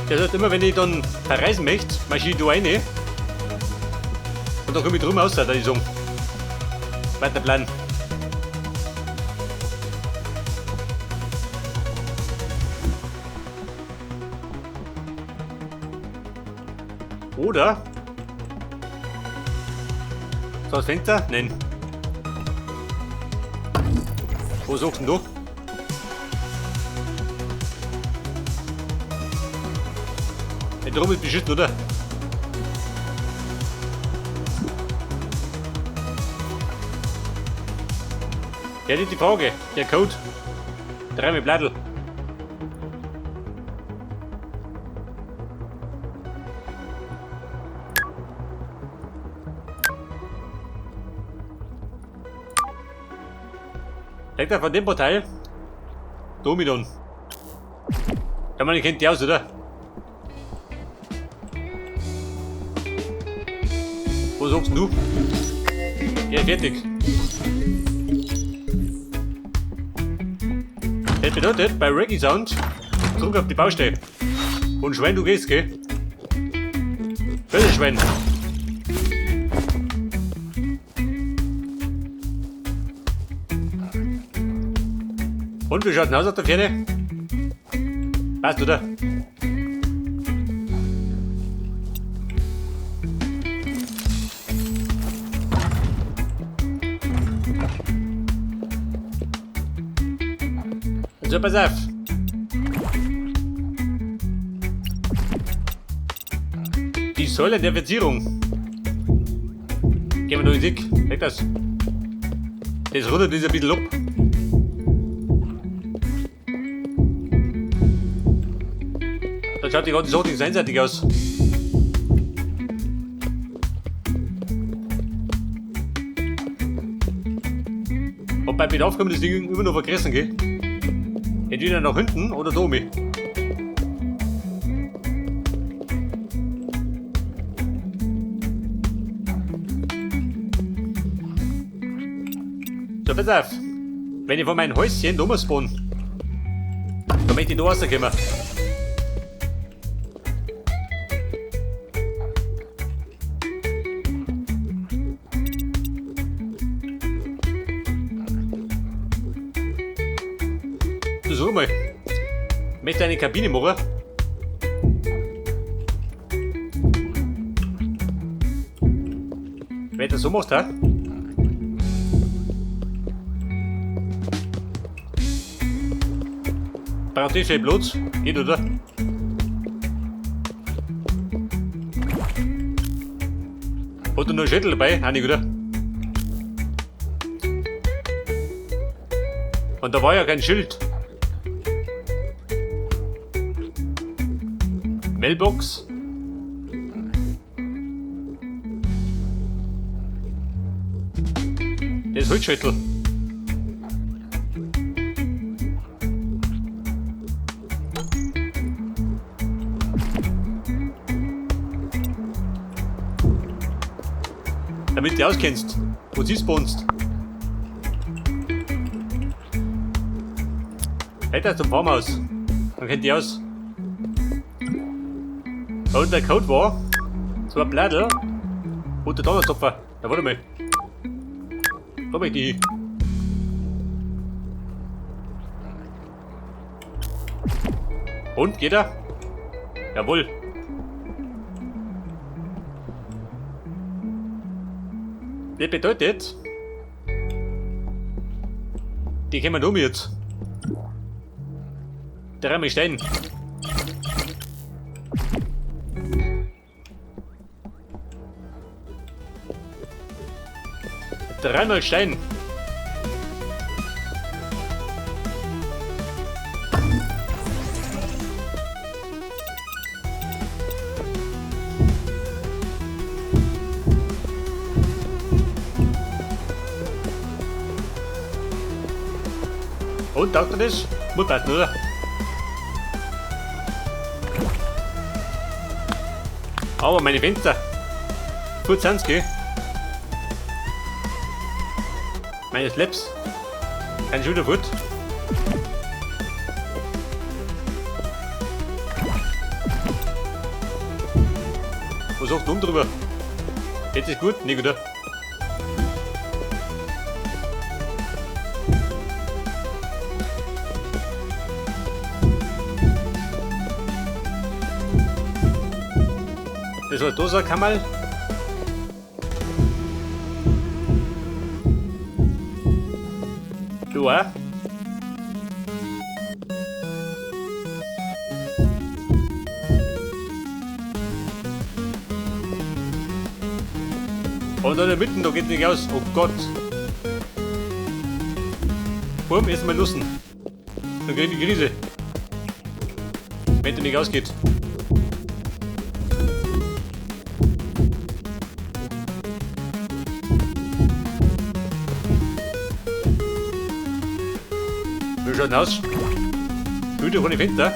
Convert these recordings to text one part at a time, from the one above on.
Das heißt, immer wenn ich dann verreisen möchte, marschiere ich da rein. Und dann komme ich drum raus, da ich sagen. Weiter Plan. Oder? So, das Fenster? Nein. Wo sagst du? Der Raum ist beschützt, oder? Ja, nicht die Frage. Der Code. Drei Blattl. Sagt er von dem Portal? Domidon. Ja, man kennt die aus, oder? Wo sagst du? Ja, fertig. Das bedeutet, bei Reggae Sound, drück auf die Baustelle. Und Schwein, du gehst, gell? Böse Schwein. Und wie schaut denn aus auf der Ferne? Passt, oder? So, pass auf. Die Säule der Verzierung. Gehen wir durch den Sieg. Weg das. Das rundet ist ein bisschen ab. Dann schaut die ganze Sache nicht so einseitig aus. Und bei Bedarf kann man das Ding immer noch vergrößern, gell? Entweder nach hinten oder da oben. So, pass auf. Wenn ich von meinem Häuschen da muss spawnen, dann möchte ich da rauskommen. So mal. Ich möchte eine Kabine machen. Wenn du das so machst, ha? Braucht ihr viel Platz? Geht, oder? Hat er noch einen Schädel dabei? Auch nicht, oder? Und da war ja kein Schild. Mailbox. Das ist Holzschüttel. Damit du dich auskennst, wo du spawnst. Halt das zum Farmhaus. Dann kennt die aus. Und der Code war so ein Blattl und der Donnerstopfer. Da warte mal. Da bin ich die. Und geht er? Jawohl. Das bedeutet, die können wir um jetzt. Der Rahmen Stein. Dreimal Stein. Und taugt er das? Muss passen, oder? Aber meine Fenster. Gut sind's, gell? Meine Slaps. Kein schon wieder gut. Versucht dumm drüber. Geht sich gut? Nee, oder? Das war Dosa Kamal. Du auch? Und da mitten, da geht nicht aus. Oh Gott. Bumm, erstmal Nussen. Dann krieg ich die Krise. Wenn der nicht ausgeht. Wie schaut denn aus? Güte von den Fenster.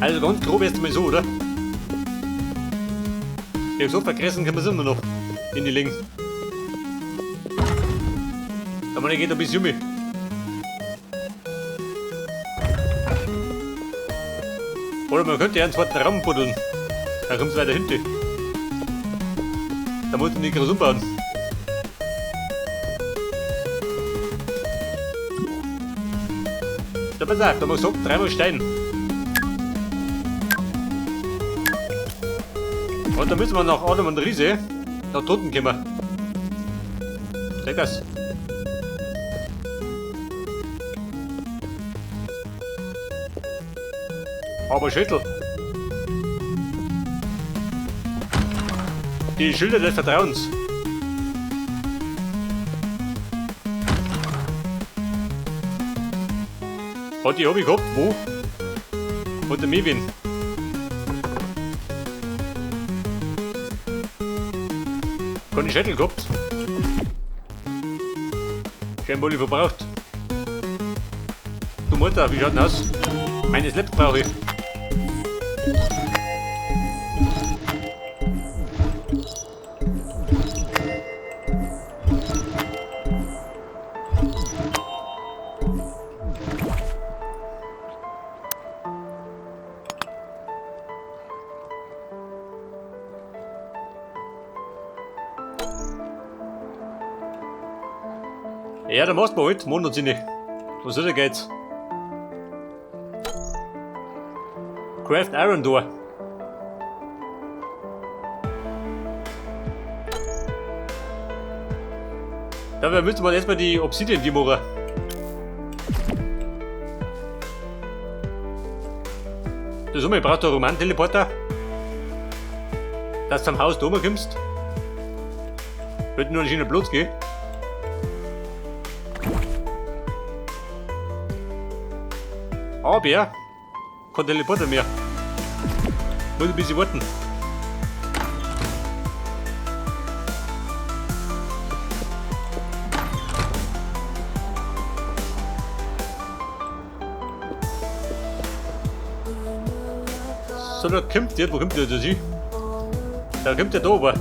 Also ganz grob erst mal so, oder? Ja, so vergressen kann man es immer noch in die Längen. Aber dann geht ein bisschen mit. Oder man könnte ja einen zweiten Raum buddeln. Da kommt es weiter hinten. Da muss man nicht groß umbauen. Da pass auf, da muss ich 3 Stein. Und dann müssen wir nach Adam und Riese nach Toten kommen. Check das. Aber Schüttel. Die Schilder des Vertrauens. Hat die hab ich gehabt, wo? Von der Mewin. Keine Schädel gehabt. Scheinbar nicht verbraucht. Du Mutter, wie schaut denn aus? Meine Slaps brauche ich. Ja, dann machst du halt, Monatsinne. Was soll da geht's? Craft Iron Door. Dabei müsste man erstmal die Obsidian die machen. Das ich braucht einen Roman-Teleporter. Dass du zum Haus da oben kommst. Wird nur nicht in den Platz gehen. Aber kein Teleporter mehr. Muss ein bisschen warten. So, da kommt der, wo kommt der da hin? Da kommt der da oben.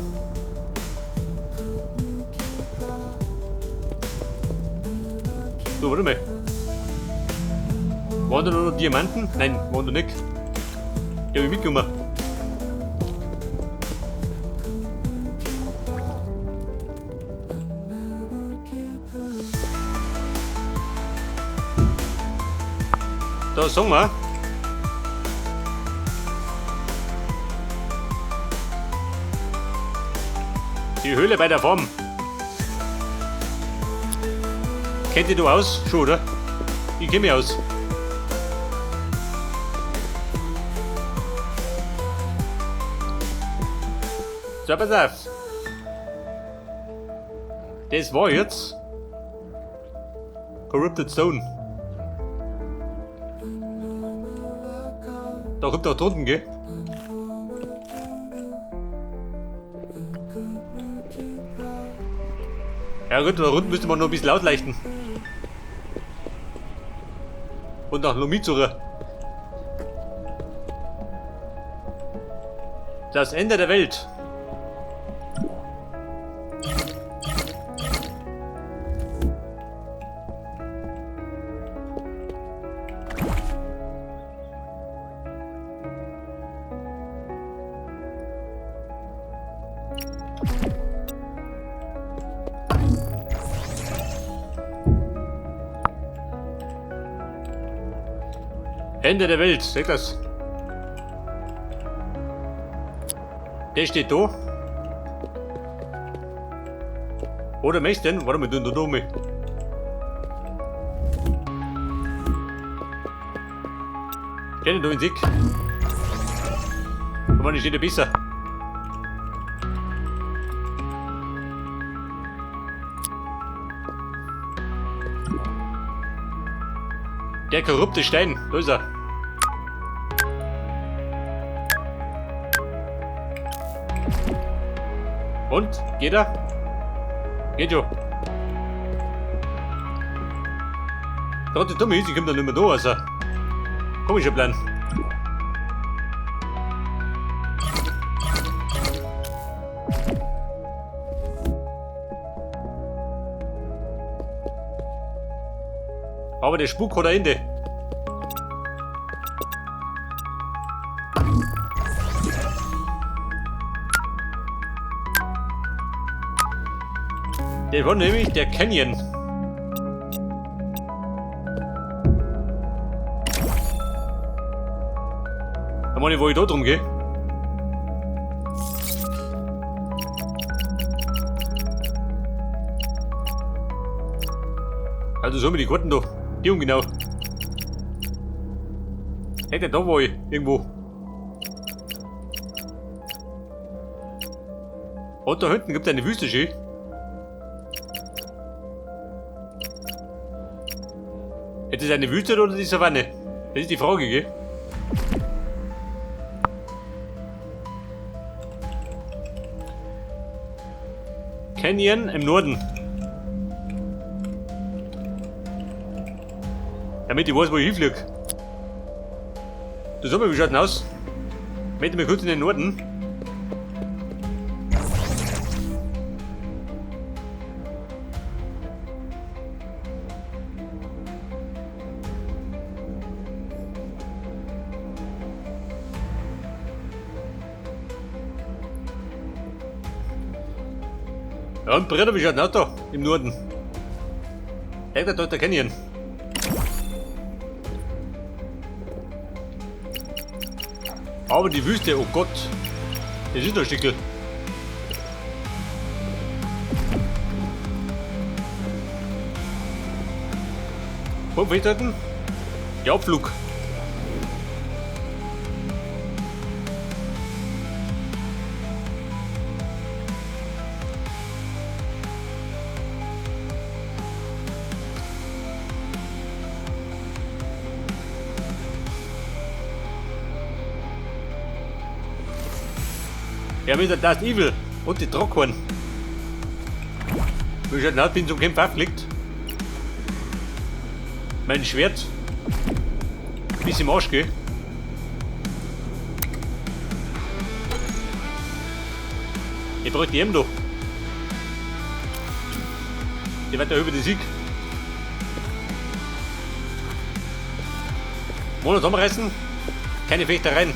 So, warte mal. Waren da noch Diamanten? Nein, waren da nicht. Die hab ich mitgenommen. Da sagen wir. Die Höhle bei der Farm. Kennt ihr da aus? Schon, oder? Ich kenne mich aus. So, pass auf. Das war jetzt Corrupted Stone. Da kommt auch drunten, gell? Ja gut, da unten müsste man noch ein bisschen ausleuchten. Und nach Lomizura. Das Ende der Welt. Ende der Welt, seht das? Der steht da. Oder möchtest du denn? Warte mal, du dumme. Kenne du ihn sick? Guck mal, steht der besser. Der korrupte Stein, da ist er. Und? Geht er? Geht schon. Gerade die dumme Hüse kommt dann nicht mehr da, also. Komischer Plan. Aber der Spuk hat ein Ende. Der war nämlich der Canyon. Da meine ich, wo ich da drum gehe. Also so haben wir die Karten da. Die ungenau. Hätte da war ich irgendwo. Und da hinten gibt es eine Wüste schön. Ist das eine Wüste oder die Savanne? Das ist die Frage, gell? Canyon im Norden. Damit ich weiß, wo ich hinfliege. Du sag mal, wie schaut denn aus? Möchte mal kurz in den Norden. Ja, und Bruder, wie schaut denn aus da im Norden? Da ist der Canyon. Aber die Wüste, oh Gott, das ist ein Stückel. Wo festhalten? Der Abflug. Ja, wieder das Evil und die Trockhorn. Wie schaut aus, bin zum Kämpfen aufgelegt. Mein Schwert. Bis im Arsch geh. Ich brauche die da. Die wird da über den Sieg. Monat zusammenreißen. Keine Fechtereien.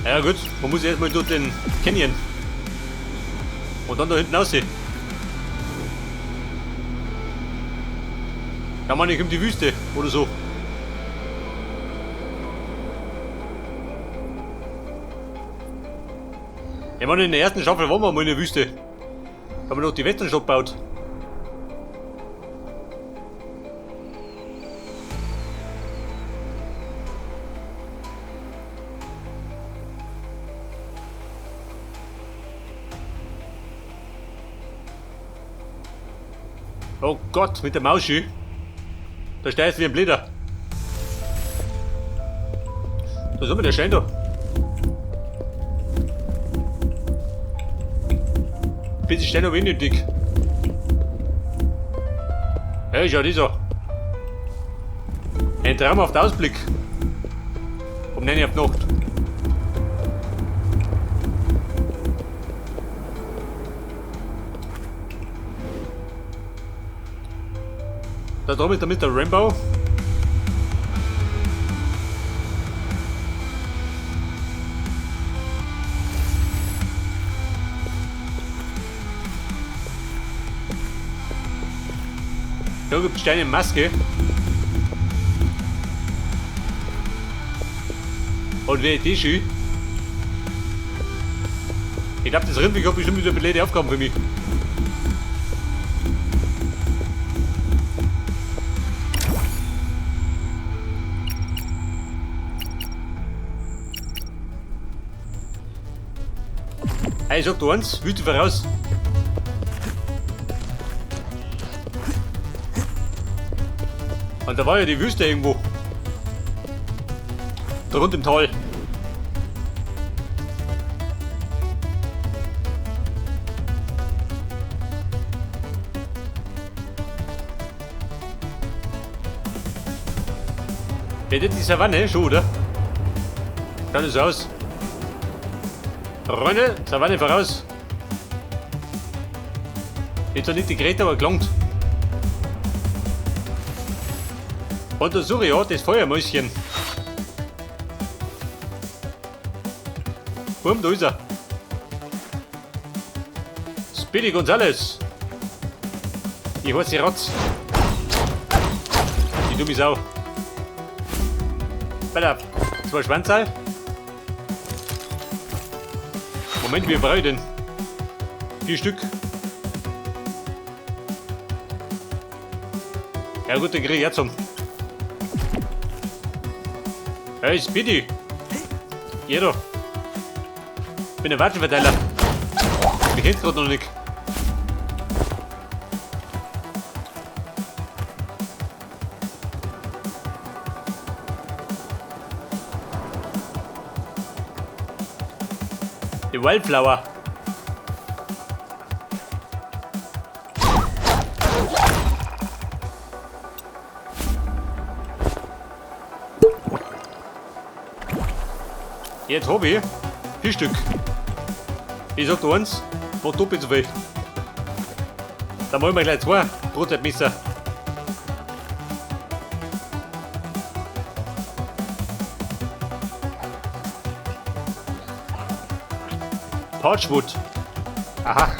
Ja gut, man muss erstmal durch den Canyon. Und dann da hinten aussehen. Ja man, ich um die Wüste oder so. Ich meine, in der ersten Staffel waren wir mal in der Wüste. Haben wir noch die Westernstadt gebaut. Oh Gott, mit der Maus. Da steht wie ein Blätter. Da sind wir, der Schein da. Bitte steh noch wenig dick. Hey, schau die so. Ein traumhafter Ausblick. Um 9 Uhr auf die Nacht. Da drüben ist der Mr. Rainbow. Da gibt es eine Maske. Und wer ist die schön? Ich glaube, das Rindweg hat bestimmt wieder blöde Aufgaben für mich. Hey, sag du eins, Wüste voraus. Und da war ja die Wüste irgendwo. Da rund im Tal. Ja, das ist die Savanne schon, oder? Schaut es aus. Freunde, Savanne voraus. Jetzt hat nicht die Greta, aber gelangt. Und da suche ich ja das Feuermäuschen. Boom, da ist er. Speedy Gonzales. Ich heiße die Ratz. Die dumme Sau. Weiter. 2 Schwanzal. Moment, wie brauche ich denn? 4 Stück. Ja gut, dann kriege ich jetzt um. Hey, Speedy. Jeder. Ich bin ein Watschenverteiler. Mich kennt's gerade noch nicht. Die Wildflower. Jetzt hab ich 4 Stück. Ich sag dir eins, mach doppelt so viel. Dann machen wir gleich 2 Brotzeitmesser. Parchwood. Aha.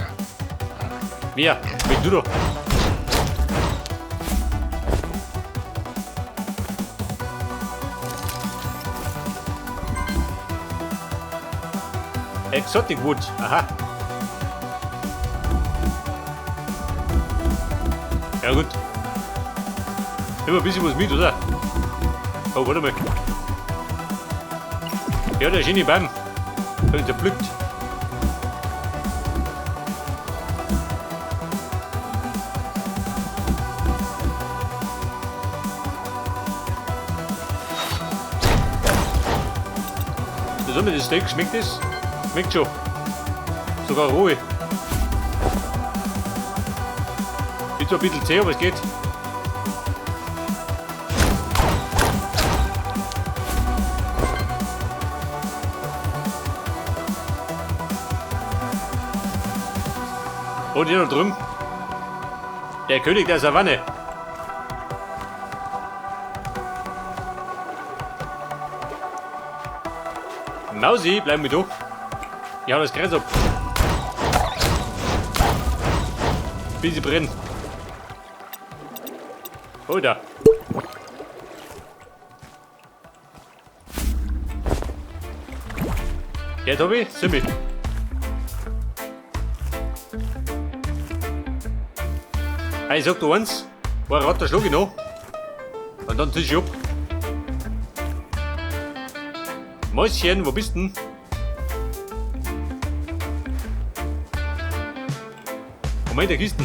Wer? Bin du doch. Exotic Wood. Aha. Ja gut. Immer ein bisschen was mit, oder? Oh, warte mal. Ja, der schöne Baum. Der ist zerpflückt. So, mit dem Steak schmeckt es? Schmeckt schon. Sogar roh. Ist so ein bisschen zäh, aber es geht. Und hier noch drüben. Der König der Savanne. Mausi, bleib mit du. Ich hau das Kreis ab. Bis sie brennen. Oh, da. Ja, Tobi, Simmi. Hey, sag du eins. War ein Ratter schlag ich noch. Und dann zieh ich ab. Mäuschen, wo bist denn? Moment, der Kisten.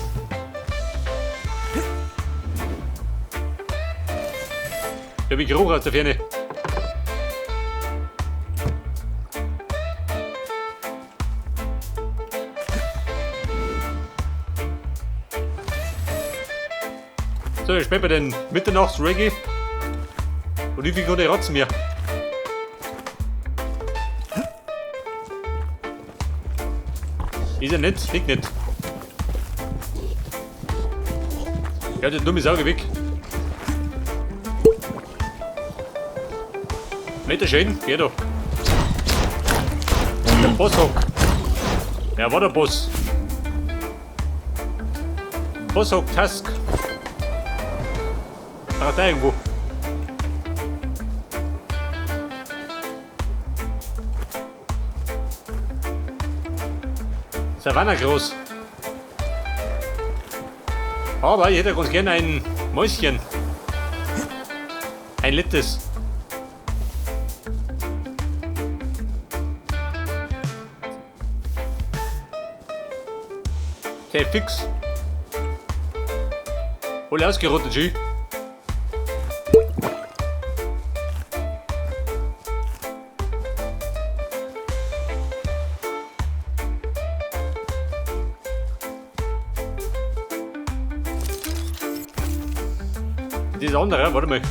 Ich hab Geruch aus der Ferne. So, ich später den Mitternachts-Reggae. Und wie viel kann der Ratzen mir? Ist er nicht? Liegt nicht. Ja, das dumme Sauge weg. Nicht der schön, geh doch. Der Boss hockt. Wer war der Boss? Boss hockt Task. Ach, da irgendwo. Savanna groß. Aber ich hätte ganz gerne ein Mäuschen. Ein Littes. Sehr fix. Voll ausgerottet, schön. Das andere, warte mal.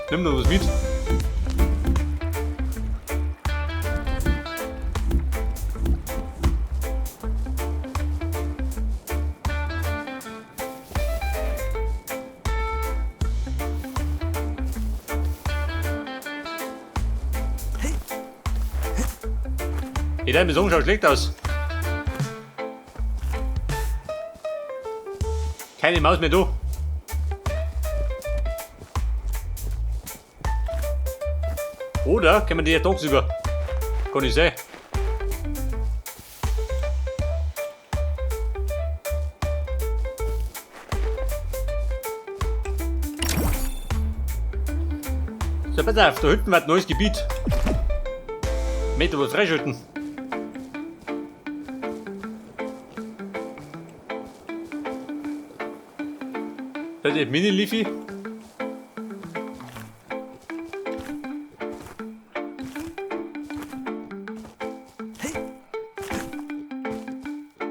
Nimm noch was mit. Deine Besorgung schaut schlecht aus. Keine Maus mehr da. Oder können wir die ja tagsüber? Kann ich sehen. So, pass auf, da hinten wird ein neues Gebiet. Meter was freischalten. Das ist Mini-Leafy.